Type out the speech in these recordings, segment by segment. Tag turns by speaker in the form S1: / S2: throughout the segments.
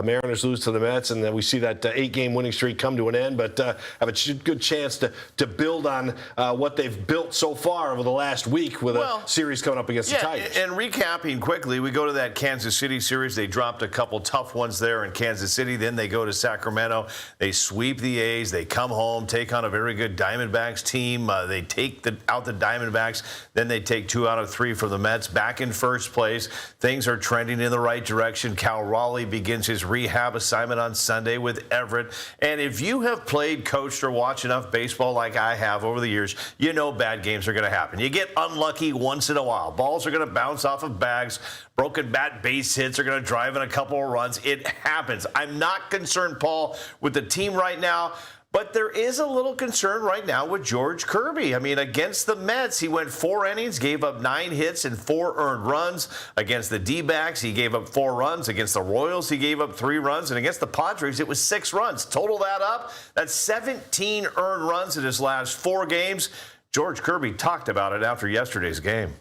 S1: Mariners lose to the Mets, and then we see that 8-game winning streak come to an end, but have a good chance to build on what they've built so far over the last week with a series coming up against the Tigers.
S2: And recapping quickly, we go to that Kansas City series. They dropped a couple tough ones there in Kansas City. Then they go to Sacramento. They sweep the A's. They come home, take on a very good Diamondbacks team. They take out the Diamondbacks. Then they take 2 out of 3 from the Mets. Back in first place. Things are trending in the right direction. Cal Raleigh begins his rehab assignment on Sunday with Everett. And if you have played, coached, or watched enough baseball like I have over the years, you know bad games are going to happen. You get unlucky once in a while. Balls are going to bounce off of bags. Broken bat base hits are going to drive in a couple of runs. It happens. I'm not concerned, Paul, with the team right now. But there is a little concern right now with George Kirby. I mean, against the Mets, he went 4 innings, gave up 9 hits and 4 earned runs. Against the D-backs, he gave up 4 runs. Against the Royals, he gave up 3 runs. And against the Padres, it was 6 runs. Total that up, that's 17 earned runs in his last 4 games. George Kirby talked about it after yesterday's game.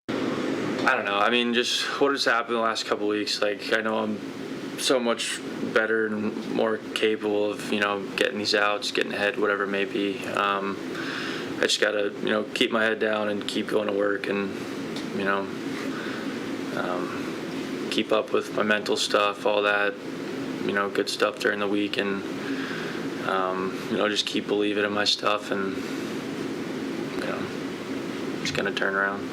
S3: I don't know. I mean, just what has happened the last couple of weeks. Like, I know I'm so much better and more capable of, getting these outs, getting ahead, whatever it may be. I just got to, keep my head down and keep going to work and, keep up with my mental stuff, all that, good stuff during the week, and, just keep believing in my stuff, and, it's going to turn around.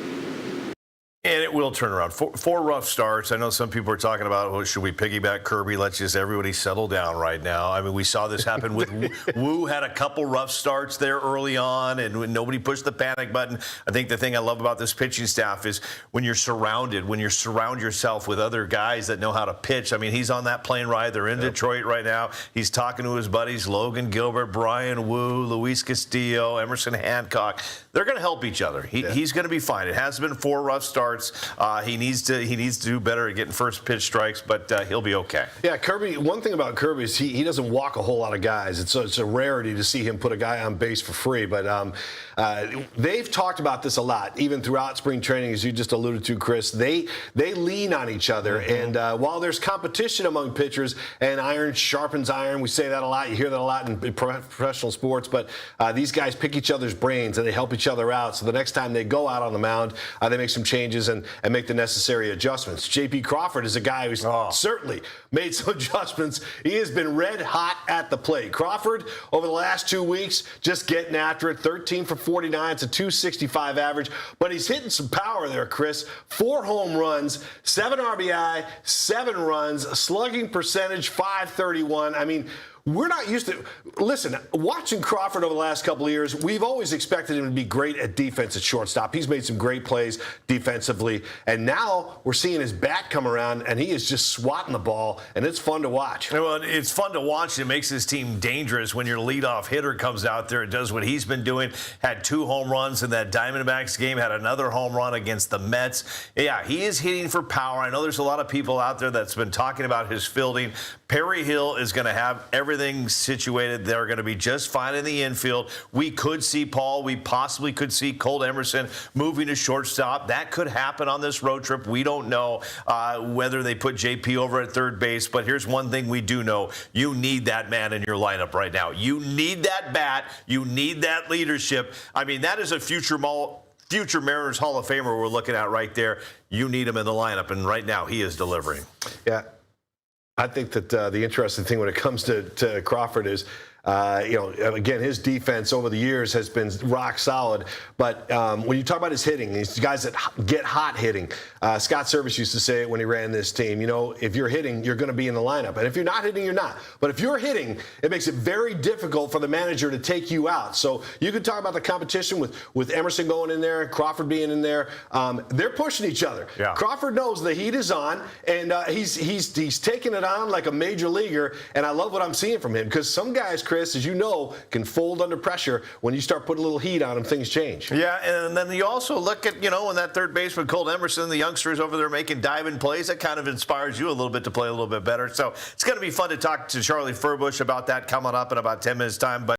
S2: And it will turn around. 4 rough starts. I know some people are talking about, well, should we piggyback Kirby? Let's just everybody settle down right now. I mean, we saw this happen with Wu had a couple rough starts there early on, and nobody pushed the panic button. I think the thing I love about this pitching staff is when you surround yourself with other guys that know how to pitch. I mean, he's on that plane ride. They're in Detroit right now. He's talking to his buddies, Logan Gilbert, Brian Wu, Luis Castillo, Emerson Hancock. They're going to help each other. He's going to be fine. It has been 4 rough starts. He needs to do better at getting first pitch strikes, but he'll be okay.
S1: Yeah, Kirby. One thing about Kirby is he doesn't walk a whole lot of guys. It's a rarity to see him put a guy on base for free. But they've talked about this a lot, even throughout spring training, as you just alluded to, Chris. They lean on each other, and while there's competition among pitchers, and iron sharpens iron, we say that a lot. You hear that a lot in professional sports. But these guys pick each other's brains and they help each other out. So the next time they go out on the mound, they make some changes and make the necessary adjustments. J.P. Crawford is a guy who's certainly made some adjustments. He has been red hot at the plate. Crawford, over the last 2 weeks, just getting after it. 13 for 49. It's a 265 average. But he's hitting some power there, Chris. 4 home runs, 7 RBI, 7 runs, slugging percentage, .531. I mean, we're not used to – listen, watching Crawford over the last couple of years, we've always expected him to be great at defense at shortstop. He's made some great plays defensively. And now we're seeing his bat come around, and he is just swatting the ball, and it's fun to watch.
S2: Well, it's fun to watch. It makes his team dangerous when your leadoff hitter comes out there and does what he's been doing. Had 2 home runs in that Diamondbacks game, had another home run against the Mets. Yeah, he is hitting for power. I know there's a lot of people out there that's been talking about his fielding. Perry Hill is going to have everything situated. They're going to be just fine in the infield. We could see Paul. We possibly could see Colt Emerson moving to shortstop. That could happen on this road trip. We don't know whether they put JP over at third base. But here's one thing we do know. You need that man in your lineup right now. You need that bat. You need that leadership. I mean, that is a future Mariners Hall of Famer we're looking at right there. You need him in the lineup, and right now he is delivering.
S1: Yeah. I think that the interesting thing when it comes to Crawford is, again, his defense over the years has been rock solid. But when you talk about his hitting, these guys that get hot hitting, Scott Service used to say it when he ran this team. If you're hitting, you're going to be in the lineup. And if you're not hitting, you're not. But if you're hitting, it makes it very difficult for the manager to take you out. So you could talk about the competition with Emerson going in there, Crawford being in there. They're pushing each other. Yeah. Crawford knows the heat is on, and he's taking it on like a major leaguer. And I love what I'm seeing from him, because some guys, Chris, as you know, can fold under pressure. When you start putting a little heat on them, things change.
S2: Yeah, and then you also look at, when that third baseman, Colt Emerson, the youngsters over there making diving plays, that kind of inspires you a little bit to play a little bit better. So it's going to be fun to talk to Charlie Furbush about that coming up in about 10 minutes' time. But